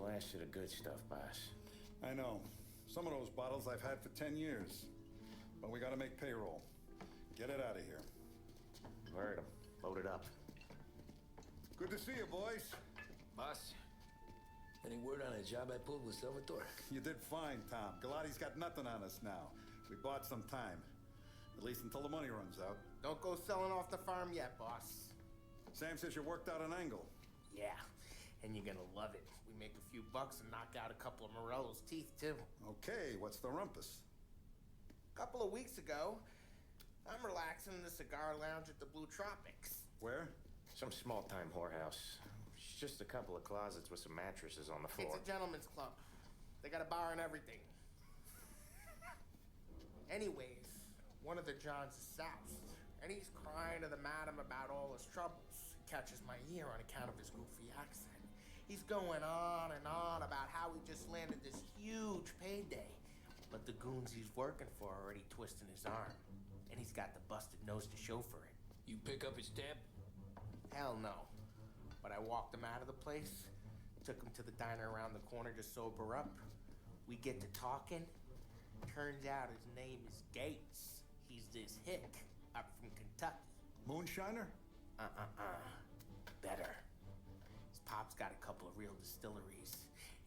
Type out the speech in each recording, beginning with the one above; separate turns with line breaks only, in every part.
last of the good stuff, boss.
I know. Some of those bottles I've had for 10 years. But we gotta make payroll. Get it out of here.
Heard him. Load it up.
Good to see you, boys.
Boss, any word on a job I pulled with Salvatore?
You did fine, Tom. Galati's got nothing on us now. We bought some time. At least until the money runs out.
Don't go selling off the farm yet, boss.
Sam says you worked out an angle.
Yeah, and you're gonna love it. We make a few bucks and knock out a couple of Morello's teeth, too.
Okay, what's the rumpus?
A couple of weeks ago, I'm relaxing in the cigar lounge at the Blue Tropics.
Where?
Some small-time whorehouse. It's just a couple of closets with some mattresses on the floor.
It's a gentleman's club. They got a bar and everything. Anyways, one of the Johns is soused, and he's crying to the madam about all his troubles. It catches my ear on account of his goofy accent. He's going on and on about how he just landed this huge payday, but the goons he's working for are already twisting his arm, and he's got the busted nose to show for it.
You pick up his tab?
Hell no. But I walked him out of the place, took him to the diner around the corner to sober up. We get to talking. Turns out his name is Gates. He's this hick up from Kentucky.
Moonshiner?
Better. His pop's got a couple of real distilleries,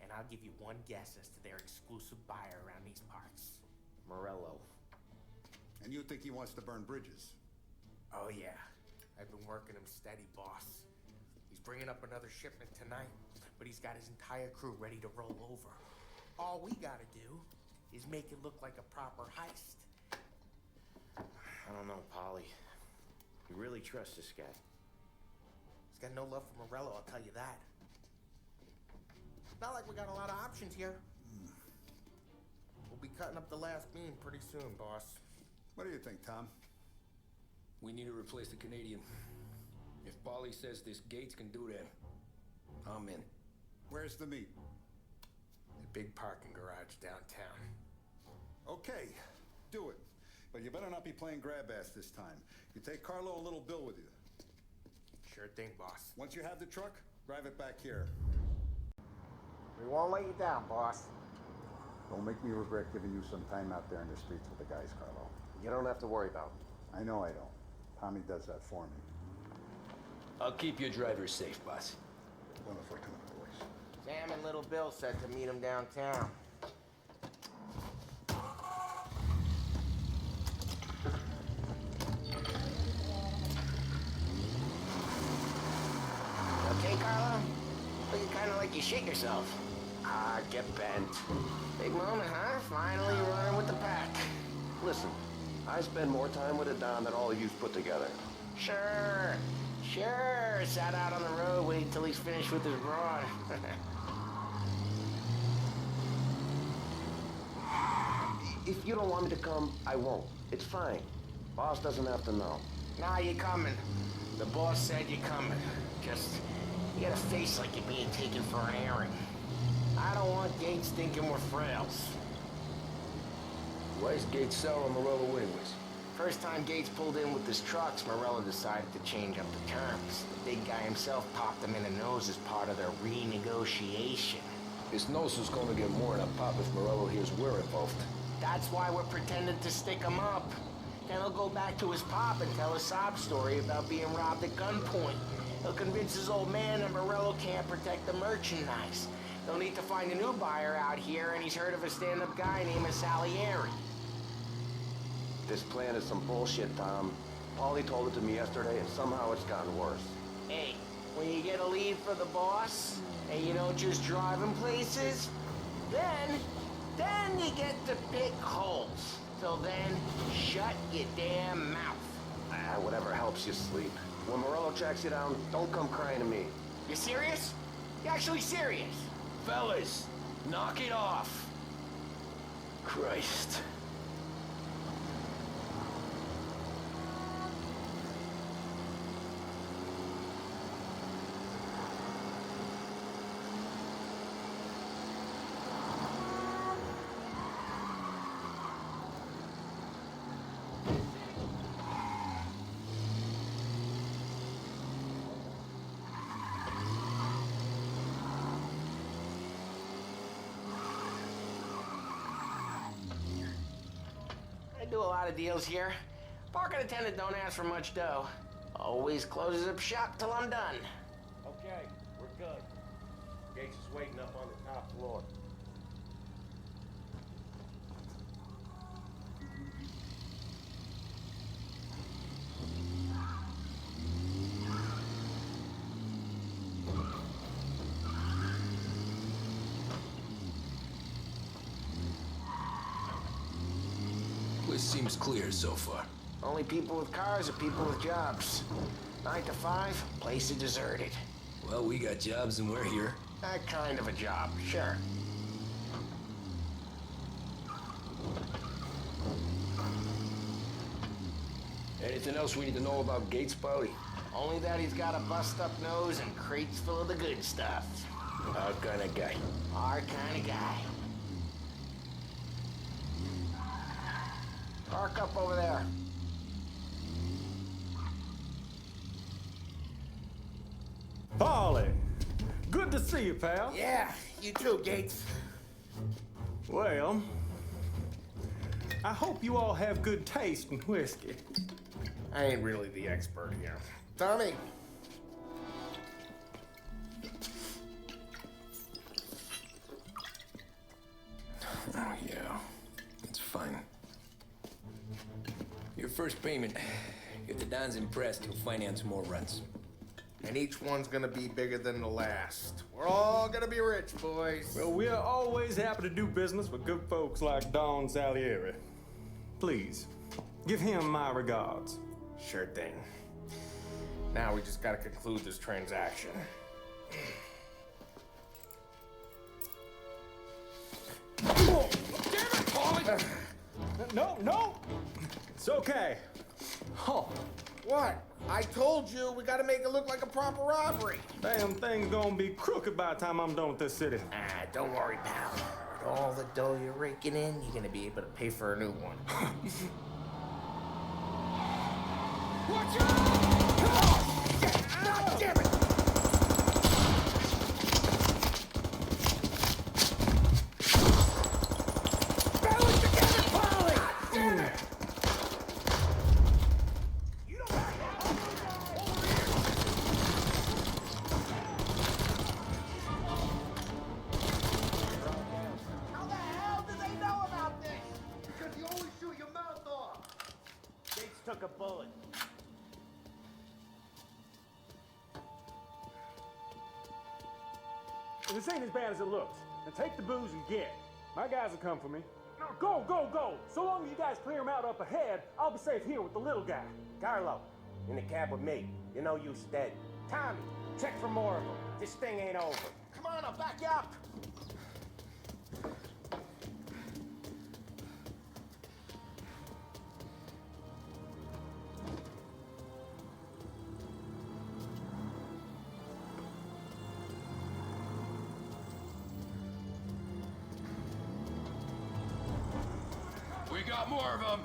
and I'll give you one guess as to their exclusive buyer around these parts.
Morello.
And you think he wants to burn bridges?
Oh yeah. I've been working him steady, boss. He's bringing up another shipment tonight, but he's got his entire crew ready to roll over. All we gotta do is make it look like a proper heist.
I don't know, Polly. You really trust this guy?
He's got no love for Morello, I'll tell you that. Not like we got a lot of options here. We'll be cutting up the last beam pretty soon, boss.
What do you think, Tom?
We need to replace the Canadian. If Polly says this Gates can do that, I'm in.
Where's the meat?
The big parking garage downtown.
Okay, do it. But you better not be playing grab ass this time. You take Carlo a little bill with you.
Sure thing, boss.
Once you have the truck, drive it back here.
We won't let you down, boss.
Don't make me regret giving you some time out there in the streets with the guys, Carlo.
You don't have to worry about it.
I know I don't. Tommy does that for me.
I'll keep your driver safe, boss.
Wonderful, come on, boys.
Sam and Little Bill said to meet him downtown.
Okay, Carlo? Looking kind of like you shit yourself. Ah, get bent.
Big moment, huh? Finally running with the pack.
Listen, I spend more time with a Don than all of you put together.
Sure. Sat out on the road waiting till he's finished with his broad.
If you don't want me to come, I won't. It's fine. Boss doesn't have to know.
Nah, you're coming. The boss said you're coming. Just, you got a face like you're being taken for an airing. I don't want Gates thinking we're frails.
Why is Gates selling Morello anyways?
First time Gates pulled in with his trucks, Morello decided to change up the terms. The big guy himself popped him in the nose as part of their renegotiation.
His nose is gonna get more than a pop if Morello hears we're involved.
That's why we're pretending to stick him up. Then he'll go back to his pop and tell a sob story about being robbed at gunpoint. He'll convince his old man that Morello can't protect the merchandise. They'll need to find a new buyer out here, and he's heard of a stand-up guy named Salieri.
This plan is some bullshit, Tom. Paulie told it to me yesterday, and somehow it's gotten worse.
Hey, when you get a lead for the boss, and you don't just drive him places, then you get to pick holes. Till then, shut your damn mouth.
Ah, whatever helps you sleep. When Morello tracks you down, don't come crying to me.
You serious? You actually serious?
Fellas, knock it off. Christ.
lot of deals here. Parking attendant don't ask for much dough. Always closes up shop till I'm done.
Okay, we're good. Gates is waiting up on the top floor.
Place seems clear so far.
Only people with cars are people with jobs. 9 to 5, place is deserted.
Well, we got jobs and we're here.
That kind of a job, sure.
Anything else we need to know about Gates, Paulie?
Only that he's got a bust-up nose and crates full of the good stuff.
Our kind of guy.
Our kind of guy. Park up over there.
Paulie, good to see you, pal.
Yeah, you too, Gates.
Well, I hope you all have good taste in whiskey.
I ain't really the expert here. Tommy.
Oh, yeah. It's fine. Your first payment. If the Don's impressed, he'll finance more runs.
And each one's gonna be bigger than the last. We're all gonna be rich, boys.
Well, we are always happy to do business with good folks like Don Salieri. Please, give him my regards.
Sure thing. Now we just gotta conclude this transaction.
Oh, damn it, Paulie! No! It's okay. Oh,
What? I told you we gotta make it look like a proper robbery.
damn thing's gonna be crooked by the time I'm done with this city.
Ah, don't worry, pal. With all the dough you're raking in, you're gonna be able to pay for a new one.
Watch out!
Ah, damn it! Balance together, Polly! Ah, damn it! You don't have to over here! How the hell did they know about this?
Because you always shoot your mouth off.
Gates took a bullet.
This ain't as bad as it looks. Now take the booze and get. My guys will come for me. No, go! So long as you guys clear him out up ahead, I'll be safe here with the little guy.
Carlo, in the cab with me. You know you dead. Tommy, check for more of them. This thing ain't over.
Come on, I'll back you up.
We got more of them!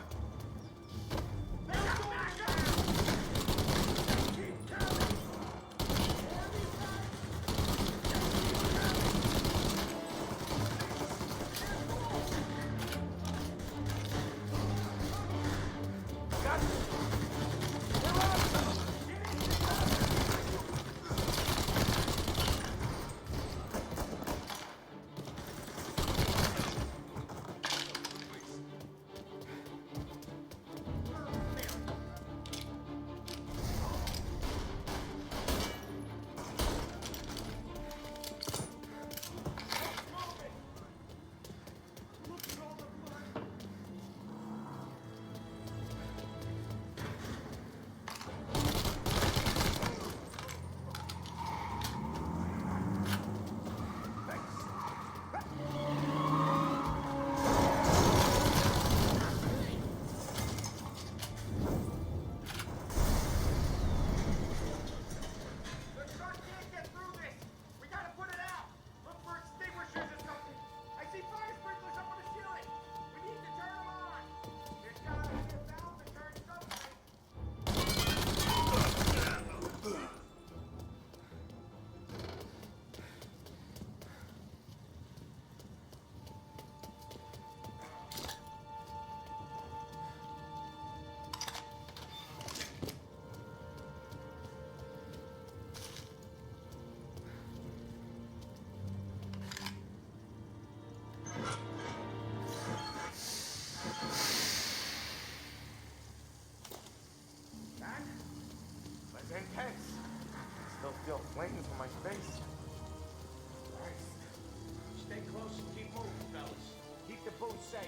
safe.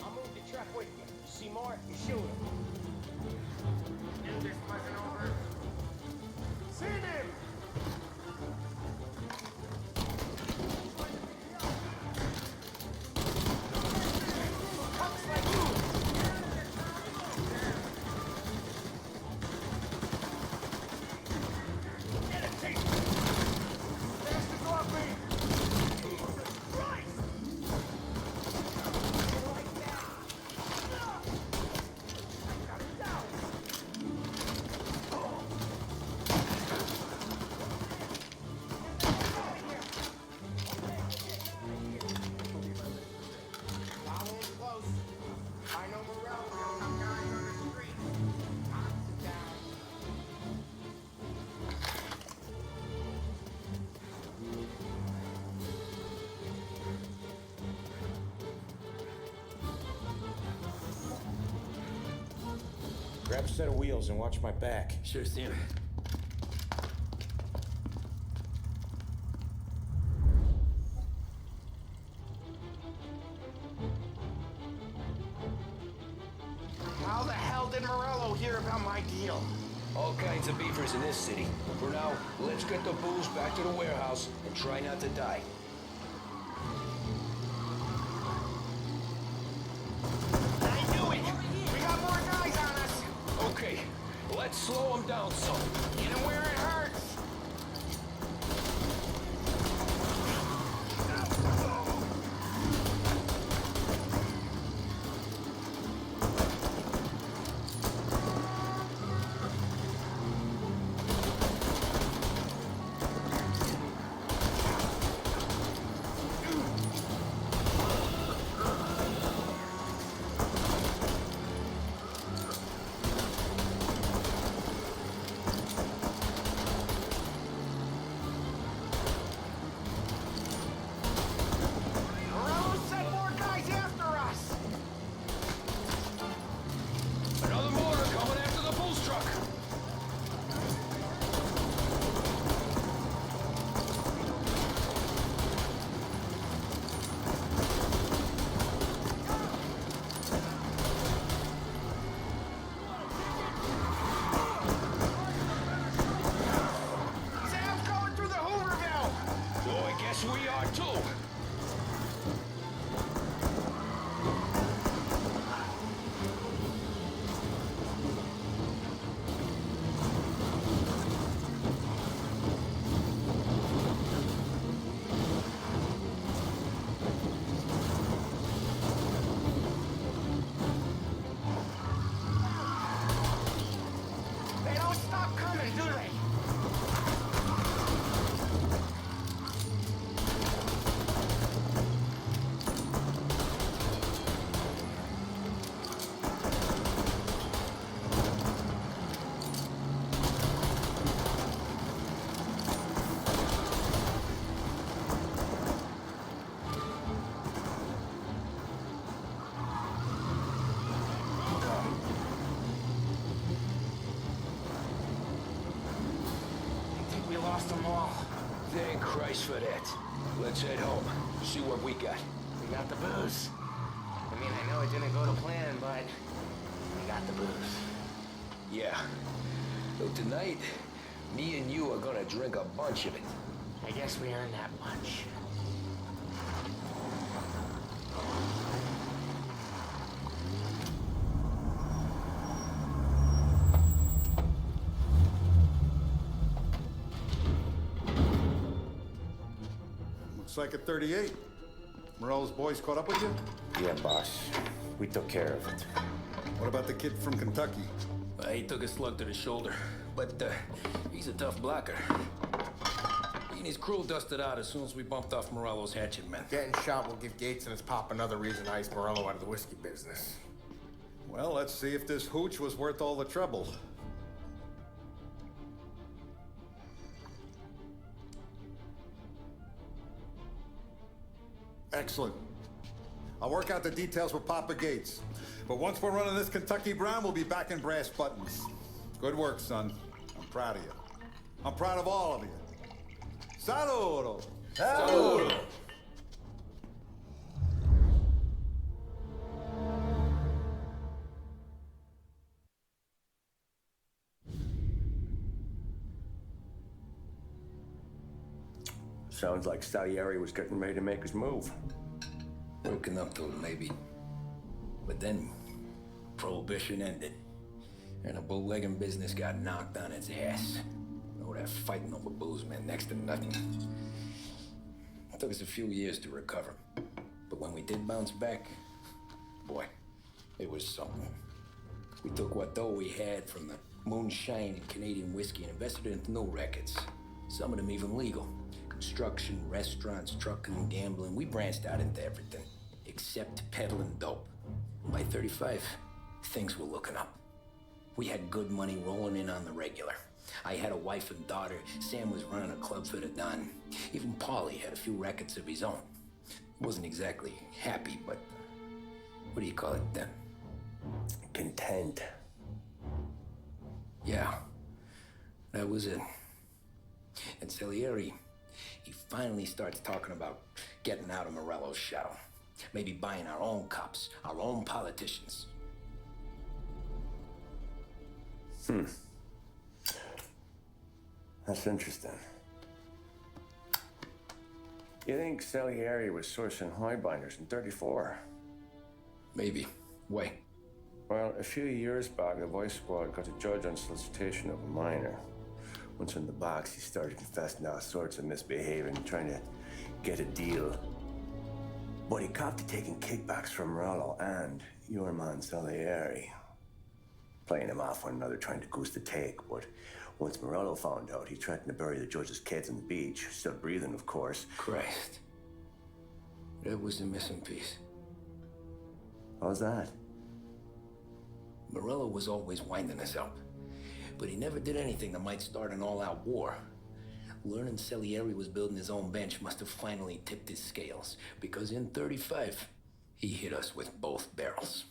I'll move the truck with you. See more? You shoot him.
Knew this wasn't over.
Seen him!
Grab a set of wheels and watch my back.
Sure, Sam.
How the hell did Morello hear about my deal?
All kinds of beefers in this city. For now, let's get the booze back to the warehouse and try not to die.
I knew it! We got more guys on us!
Okay, let's slow them down some.
Get him where it hurts!
Another motor coming after the booze truck.
Sam's going through the Hooverville!
So I guess we are too.
They don't stop coming, do they? I think we lost them all.
Thank Christ for that. Let's head home. See what we got.
We got the booze. I mean, I know it didn't go to plan, but we got the booze.
Yeah. So tonight, me and you are gonna drink a bunch of it.
I guess we earned that much.
Looks like a 38. Morello's boys caught up with you?
Yeah, boss. We took care of it.
What about the kid from Kentucky?
He took a slug to the shoulder, but he's a tough blocker. He and his crew dusted out as soon as we bumped off Morello's hatchet men.
Getting shot will give Gates and his pop another reason to ice Morello out of the whiskey business.
Well, let's see if this hooch was worth all the trouble. Excellent. I'll work out the details with Papa Gates. But once we're running this Kentucky Brown, we'll be back in brass buttons. Good work, son. I'm proud of you. I'm proud of all of you. Saludo!
Saludo!
Sounds like Salieri was getting ready to make his move.
Working up to it, maybe. But then, Prohibition ended. And the bootlegging business got knocked on its ass. Oh, that fighting over booze meant next to nothing. It took us a few years to recover. But when we did bounce back, boy, it was something. We took what dough we had from the moonshine and Canadian whiskey and invested it into new rackets. Some of them even legal. Construction, restaurants, trucking, and gambling. We branched out into everything, except peddling dope. By 35, things were looking up. We had good money rolling in on the regular. I had a wife and daughter. Sam was running a club for the Don. Even Paulie had a few rackets of his own. Wasn't exactly happy, but what do you call it then?
Content.
Yeah, that was it. And Salieri, he finally starts talking about getting out of Morello's shadow. Maybe buying our own cops, our own politicians.
That's interesting. You think Salieri was sourcing highbinders in 34?
Maybe. Why?
Well, a few years back, the Vice Squad got a judge on solicitation of a minor. Once in the box, he started confessing all sorts of misbehaving, trying to get a deal. But he copped to taking kickbacks from Morello and your man Salieri. Playing him off one another, trying to goose the take, but once Morello found out, he threatened to bury the judge's kids on the beach. Still breathing, of course.
Christ. That was the missing piece.
How's that?
Morello was always winding us up, but he never did anything that might start an all-out war. Learning Salieri was building his own bench must have finally tipped his scales, because in 35, he hit us with both barrels.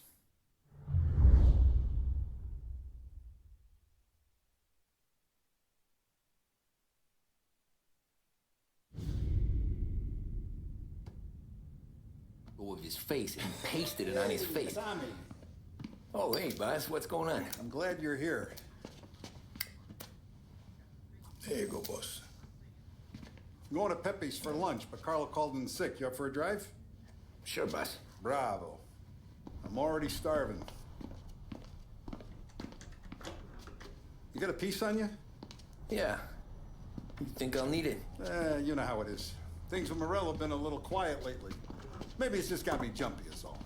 Of his face and pasted it on his face.
Tommy,
Oh, hey, boss, what's going on?
I'm glad you're here.
There you go, boss.
I'm going to Pepe's for lunch, but Carlo called in sick. You up for a drive?
Sure, boss.
Bravo. I'm already starving. You got a piece on you?
Yeah. You think I'll need it?
You know how it is. Things with Morello have been a little quiet lately. Maybe it's just got me jumpy, is all.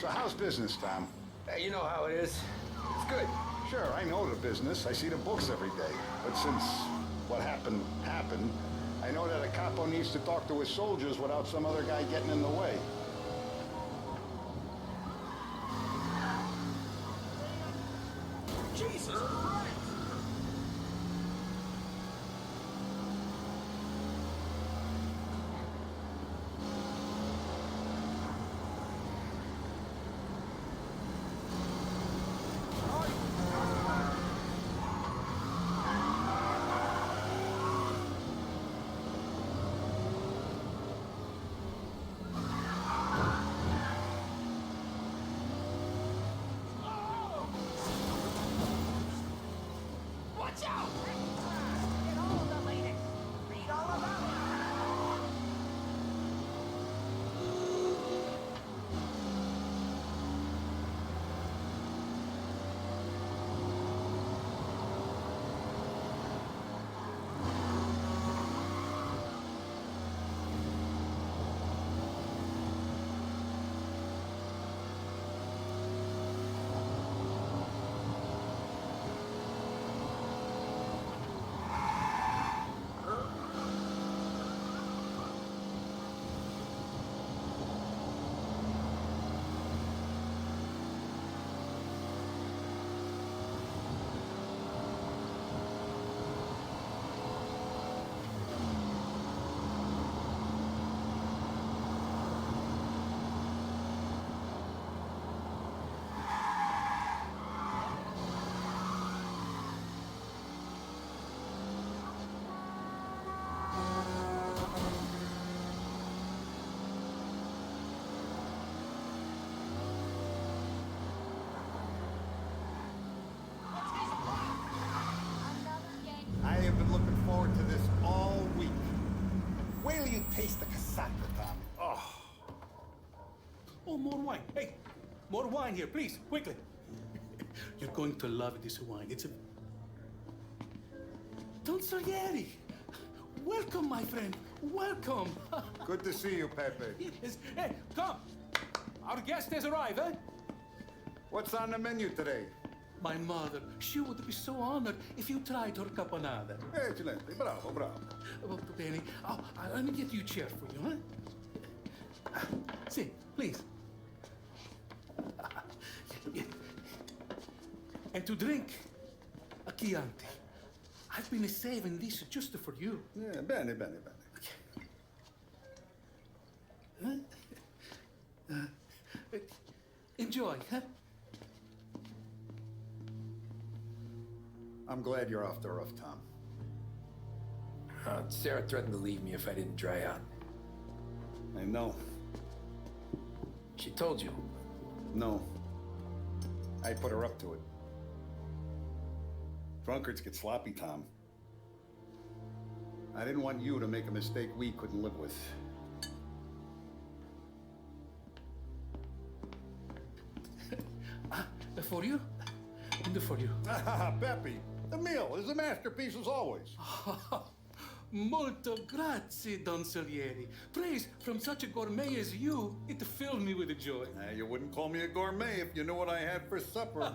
So how's business, Tom?
Hey, you know how it is. It's good.
Sure, I know the business. I see the books every day. But since what happened, I know that a capo needs to talk to his soldiers without some other guy getting in the way.
Jesus Christ!
Oh, more wine. Hey, more wine here, please, quickly. You're going to love this wine. It's a... Don Salieri. Welcome, my friend. Welcome.
Good to see you, Pepe.
Yes. Hey, come. Our guest has arrived, eh?
What's on the menu today?
My mother, she would be so honored if you tried her caponata.
Excelente, bravo, bravo.
Molto bene. Oh, let me get you a chair for you, huh? See, please. Yeah. And to drink, a Chianti. I've been saving this just for you.
Yeah, bene, bene, bene.
Enjoy, huh?
I'm glad you're off the rough, Tom.
Sarah threatened to leave me if I didn't dry out.
I know.
She told you.
No. I put her up to it. Drunkards get sloppy, Tom. I didn't want you to make a mistake we couldn't live with.
For you? And for you.
Pepe, the meal is a masterpiece as always.
Molto grazie, Don Salieri. Praise from such a gourmet as you, it filled me with joy.
You wouldn't call me a gourmet if you knew what I had for supper.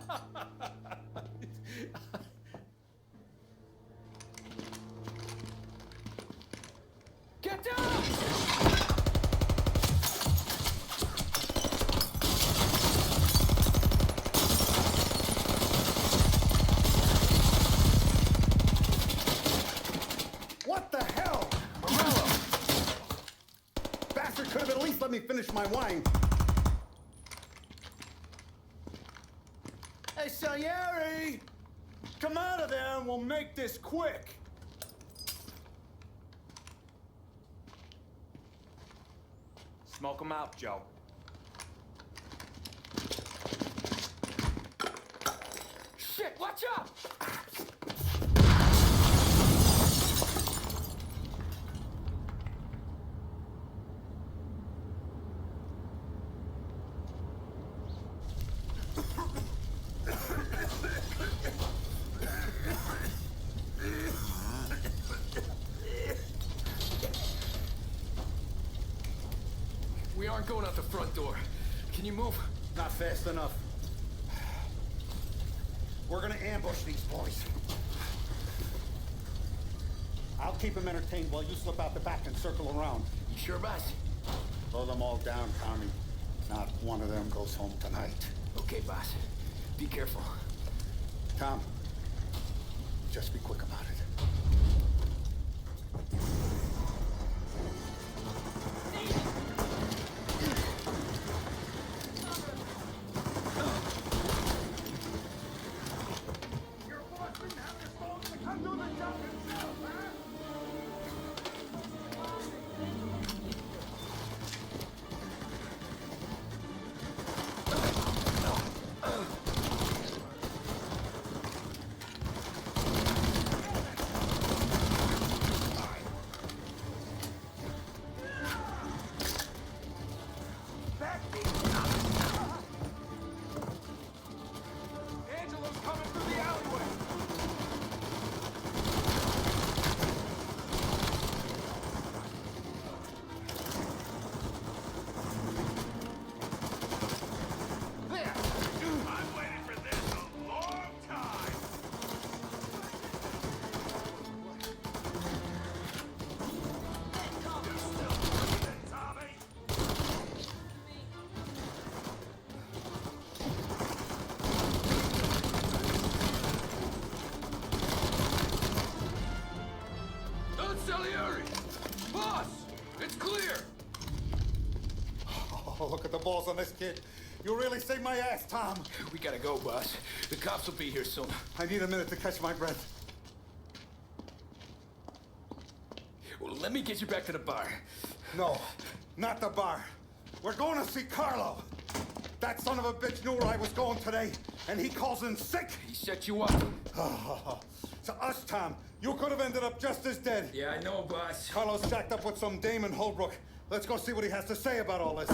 Get down!
What the hell? Morello! Bastard could have at least let me finish my wine.
Hey, Salieri! Come out of there and we'll make this quick. Smoke 'em out, Joe.
Shit, watch out!
We aren't going out the front door. Can you move?
Not fast enough. We're gonna ambush these boys. I'll keep them entertained while you slip out the back and circle around.
You sure, boss?
Blow them all down, Tommy. Not one of them goes home tonight.
Okay, boss. Be careful.
Tom, just be quick about it. Oh, look at the balls on this kid. You really saved my ass, Tom.
We gotta go, boss. The cops will be here soon.
I need a minute to catch my breath.
Well, let me get you back to the bar.
No, not the bar. We're going to see Carlo. That son of a bitch knew where I was going today, and he calls in sick.
He set you up.
To us, Tom, you could have ended up just as dead.
Yeah, I know, boss.
Carlo's shacked up with some dame in Holbrook. Let's go see what he has to say about all this.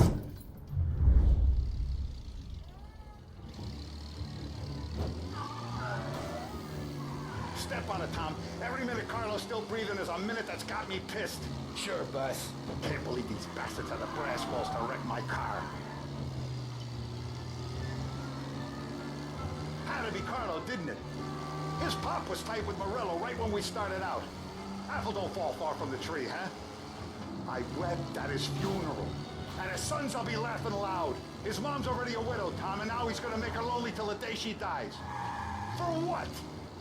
step on it, Tom. Every minute Carlo's still breathing is a minute that's got me pissed.
Sure, boss.
Can't believe these bastards had the brass balls to wreck my car. Had to be Carlo, didn't it? His pop was tight with Morello right when we started out. Apple don't fall far from the tree, huh? I wept at his funeral. At his sons, I'll be laughing loud. His mom's already a widow, Tom, and now he's gonna make her lonely till the day she dies. For what?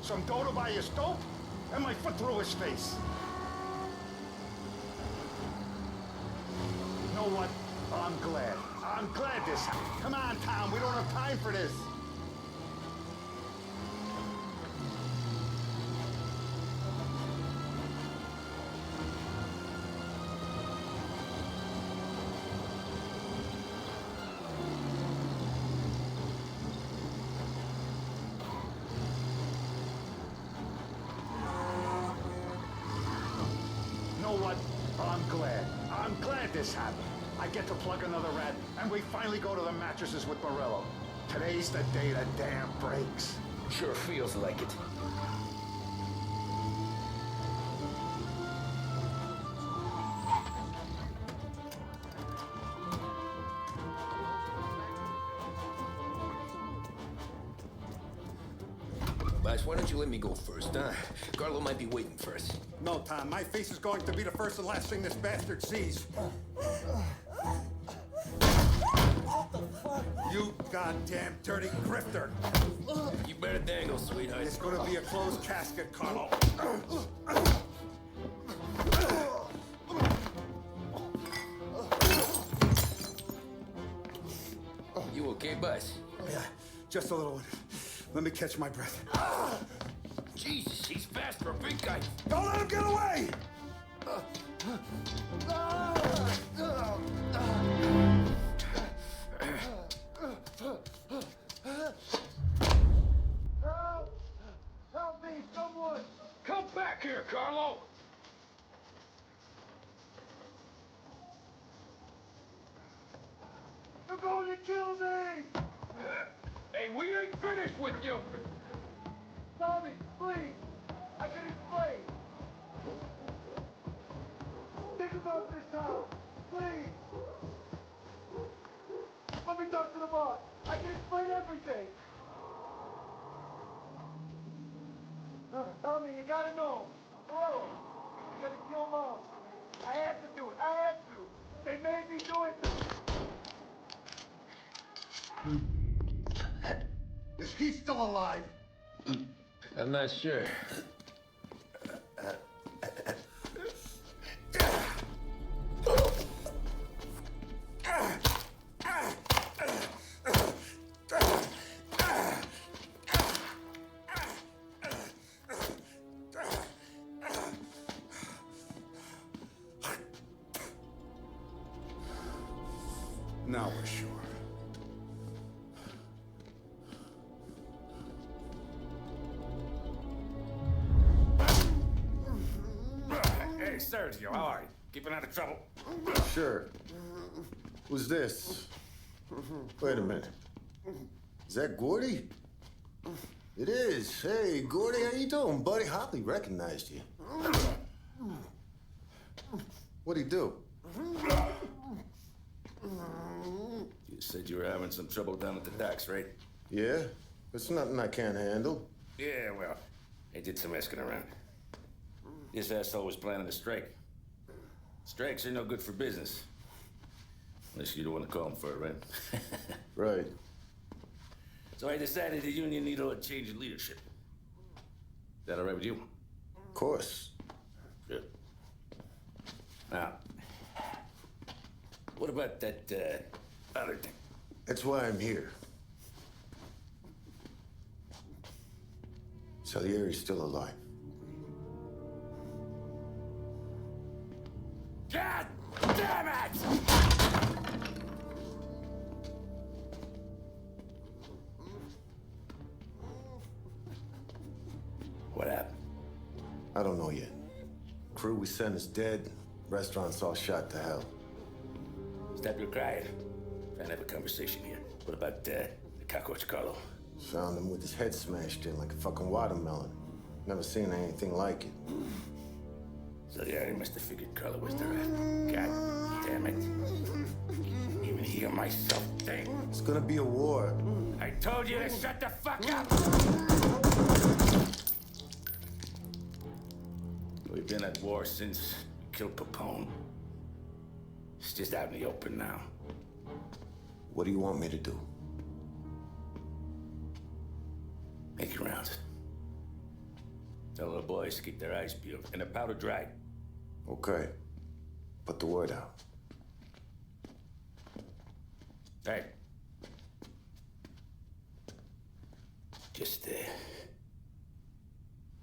Some dough to buy his dope? And my foot through his face. You know what? I'm glad. I'm glad this happened. Come on, Tom, we don't have time for this. I'm glad this happened. I get to plug another rat, and we finally go to the mattresses with Morello. Today's the day the dam breaks.
Sure feels like it. Boss, why don't you let me go first, huh? Carlo might be waiting for us.
No, Tom, my face is going to be the first and last thing this bastard sees. You goddamn dirty grifter!
You better dangle, sweetheart.
It's gonna be a closed casket, Carlo.
You okay, boss?
Yeah, just a little one. Let me catch my breath.
Jesus, he's fast for a big guy.
Don't let him get away!
Help me, someone!
Come back here, Carlo!
You're going to kill me!
Hey, we ain't finished with you!
Tommy, please! I can explain! Think about this, Tom! Please! Let me talk to the boss! I can explain everything! Tommy, you gotta know! Bro! You gotta kill Mom! I had to do it! I had to! They made me do it!
Is he still alive?
I'm not sure.
Now we're sure.
Hey, Sergio, how are you? Keeping out of trouble?
Sure. Who's this? Wait a minute. Is that Gordy? It is. Hey, Gordy, how you doing, buddy? Hardly recognized you. What'd he do?
You said you were having some trouble down at the docks, right?
Yeah? It's nothing I can't handle.
Yeah, well, they did some asking around. This asshole was planning a strike. Strikes are no good for business. Unless you don't want to call them for it, right?
Right.
So I decided the union needed a change in leadership. Is that all right with you?
Of course.
Good. Now, what about that, other thing?
That's why I'm here. Salieri's still alive.
God damn it! What happened?
I don't know yet. Crew we sent is dead. Restaurant's all shot to hell.
Stop your crying. Trying to have a conversation here. What about, the cockroach Carlo?
Found him with his head smashed in like a fucking watermelon. Never seen anything like it.
So yeah, they must have figured Carla was their end. God damn it. Even hear myself think.
It's gonna be a war.
I told you to shut the fuck up! We've been at war since we killed Capone. It's just out in the open now.
What do you want me to do?
Make your rounds. Tell the boys to keep their eyes peeled and the powder dry.
Okay. Put the word out.
Hey. Just,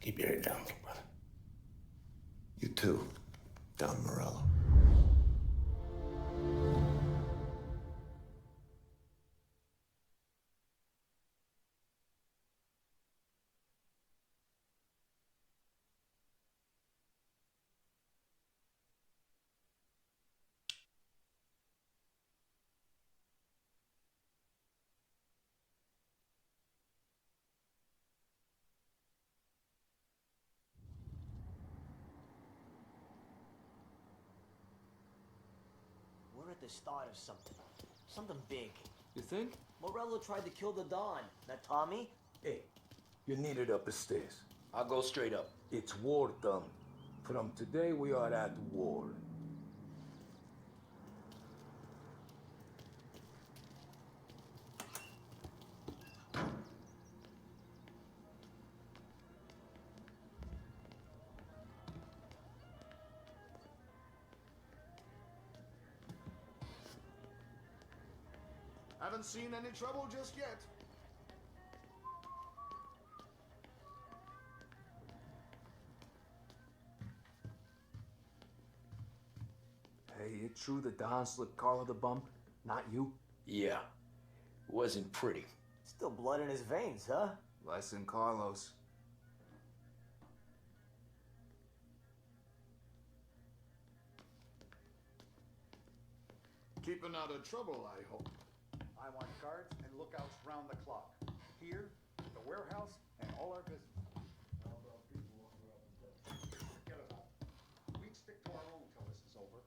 keep your head down, brother.
You too, Don Morello.
We're at the start of something. Something big.
You think?
Morello tried to kill the Don. That Tommy?
Hey, you need it up the stairs.
I'll go straight up.
It's war done. From today, we are at war.
Haven't seen any trouble just yet.
Hey, it true the Don slipped Carla the bump? Not you?
Yeah. Wasn't pretty.
Still blood in his veins, huh?
Less than Carlos.
Keeping out of trouble, I hope.
I want guards and lookouts round the clock. Here, the warehouse, and all our business. Forget about it. We stick to our own till this is over.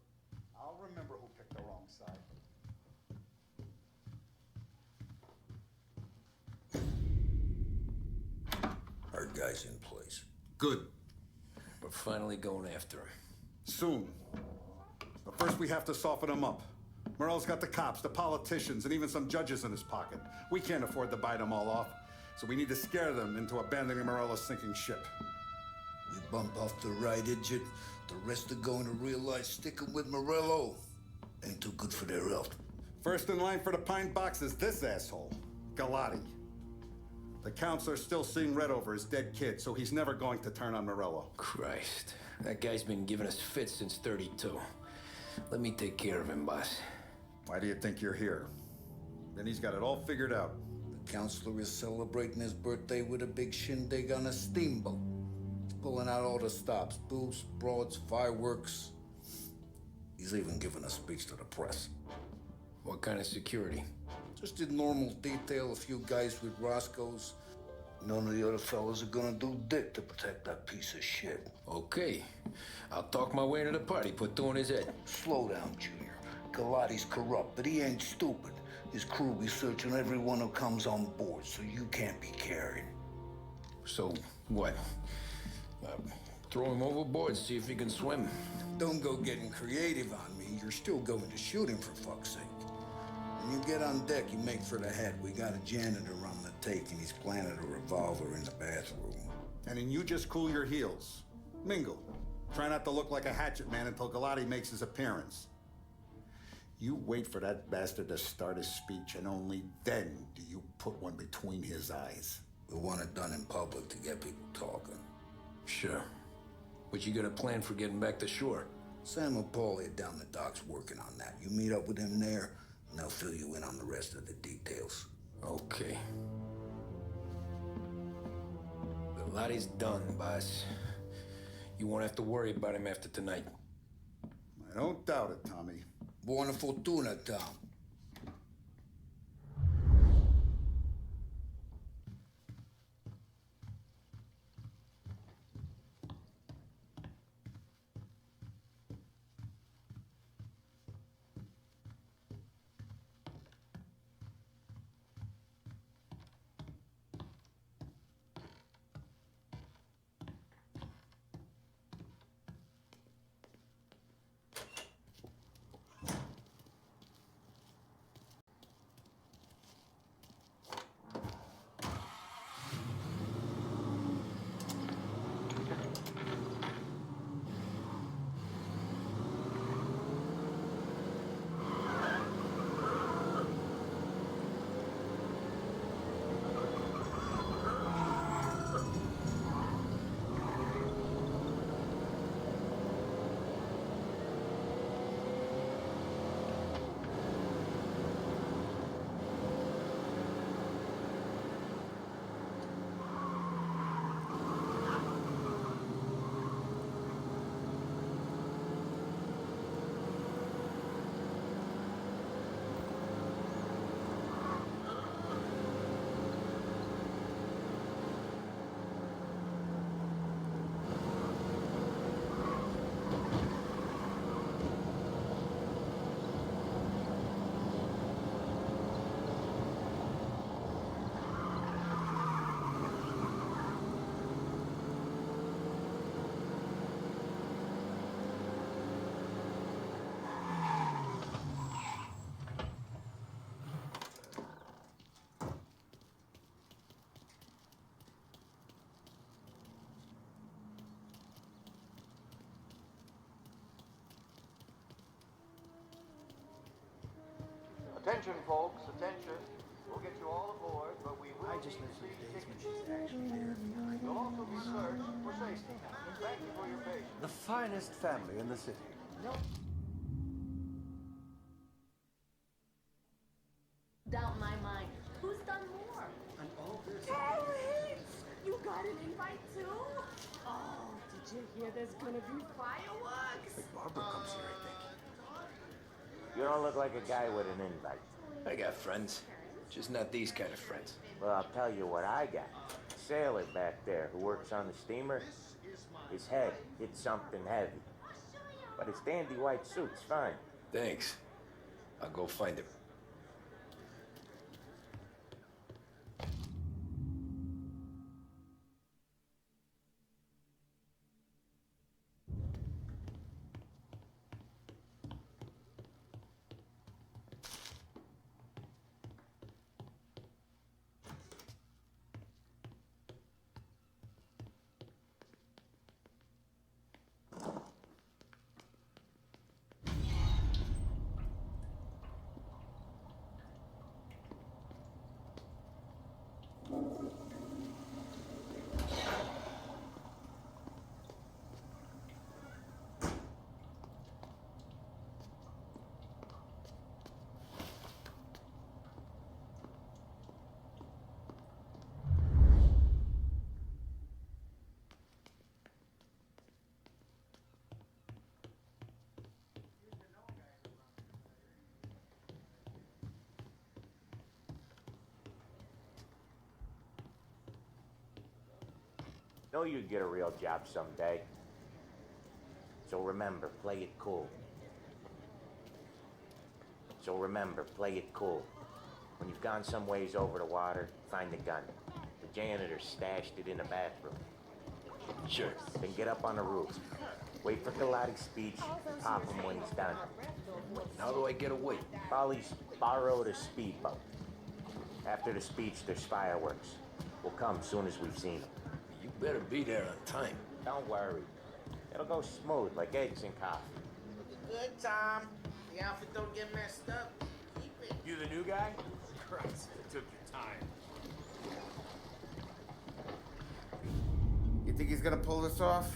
I'll remember who picked the wrong side.
Our guy's in place.
Good.
We're finally going after him.
Soon. But first we have to soften him up. Morello's got the cops, the politicians, and even some judges in his pocket. We can't afford to bite them all off, so we need to scare them into abandoning Morello's sinking ship.
We bump off the right idiot, the rest are going to realize sticking with Morello ain't too good for their health.
First in line for the pine box is this asshole, Galati. The counselor's still seeing red over his dead kid, so he's never going to turn on Morello.
Christ. That guy's been giving us fits since 32. Let me take care of him, boss.
Why do you think you're here? Then he's got it all figured out.
The counselor is celebrating his birthday with a big shindig on a steamboat. He's pulling out all the stops, booths, broads, fireworks. He's even giving a speech to the press.
What kind of security?
Just in normal detail, a few guys with Roscoe's. None of the other fellas are gonna do dick to protect that piece of shit.
Okay. I'll talk my way into the party, put two in his head.
Slow down, Junior. Galati's corrupt, but he ain't stupid. His crew be searching everyone who comes on board, so you can't be carried.
So, what? Throw him overboard, see if he can swim.
Don't go getting creative on me. You're still going to shoot him, for fuck's sake. When you get on deck, you make for the head. We got a janitor on the take, and he's planted a revolver in the bathroom.
And then you just cool your heels. Mingle. Try not to look like a hatchet man until Galati makes his appearance. You wait for that bastard to start his speech, and only then do you put one between his eyes.
We want it done in public to get people talking.
Sure. But you got a plan for getting back to shore?
Sam and Paulie are down the docks working on that. You meet up with him there, and they'll fill you in on the rest of the details.
Okay. Galati's done, boss. You won't have to worry about him after tonight.
I don't doubt it, Tommy.
Buona fortuna, Tom.
Attention, folks, attention. We'll get you all aboard, but we will need to see tickets. You'll also be searched for safety. Thank you for your patience.
The finest family in the city.
Doubt my mind. Who's done more?
And all this.
Terrence! You got an invite too? Oh, did you hear there's gonna be fireworks?
Barbara comes here, I think.
You don't look like a guy with an invite.
I got friends. Just not these kind of friends.
Well, I'll tell you what I got. A sailor back there who works on the steamer. His head hit something heavy. But his dandy white suit's fine.
Thanks. I'll go find him.
Know you'd get a real job someday. So remember, play it cool. So remember, play it cool. When you've gone some ways over the water, find the gun. The janitor stashed it in the bathroom.
Sure.
Then get up on the roof. Wait for Galati's speech, pop him when he's done.
How do I get away?
Polly's borrowed a speedboat. After the speech, there's fireworks. We'll come soon as we've seen them.
You better be there on time.
Don't worry. It'll go smooth like eggs and coffee.
Looking good, Tom. The outfit don't get messed up. Keep it.
You the new guy? Christ, it took your time.
You think he's gonna pull this off?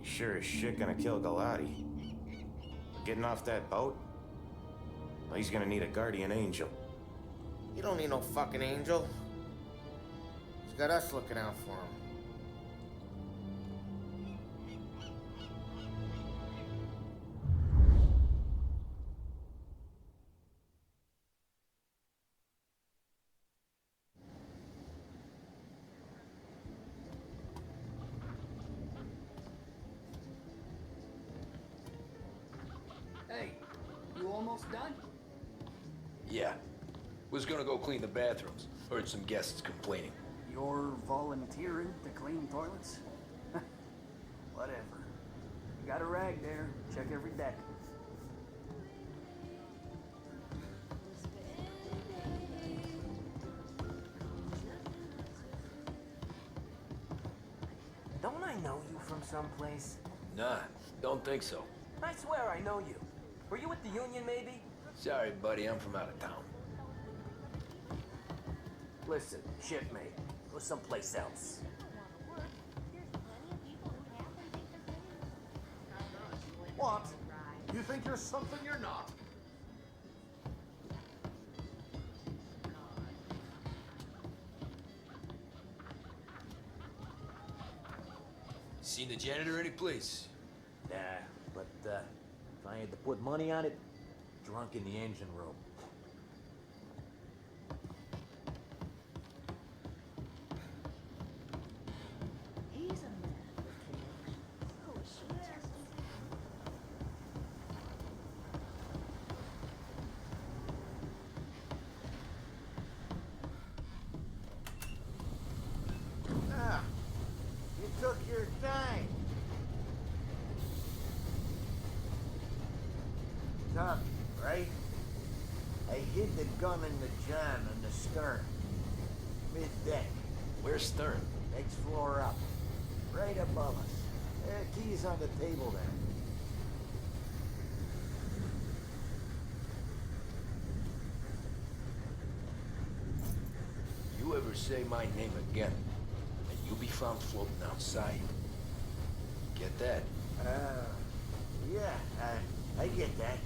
He's sure as shit gonna kill Galati. Getting off that boat? Well, he's gonna need a guardian angel.
You don't need no fucking angel. He's got us looking out for him.
Hey, you almost done?
Yeah. Was gonna go clean the bathrooms. Heard some guests complaining.
You're volunteering to clean toilets? Whatever. You got a rag there. Check every deck.
Don't I know you from someplace?
Nah, don't think so.
I swear I know you. Were you with the Union, maybe?
Sorry, buddy, I'm from out of town.
Listen, shipmate, go someplace else.
What? You think you're something you're not?
Seen the janitor any place?
Nah, but if I had to put money on it, drunk in the engine room.
Ah, you took your time. Tough, right? I hid the gun in the john on the stern. Mid-deck.
Where's Stern?
Next floor up. Right above us. Keys on the table there.
ever say my name again, and you'll be found floating outside. Get that?
Yeah, I get that.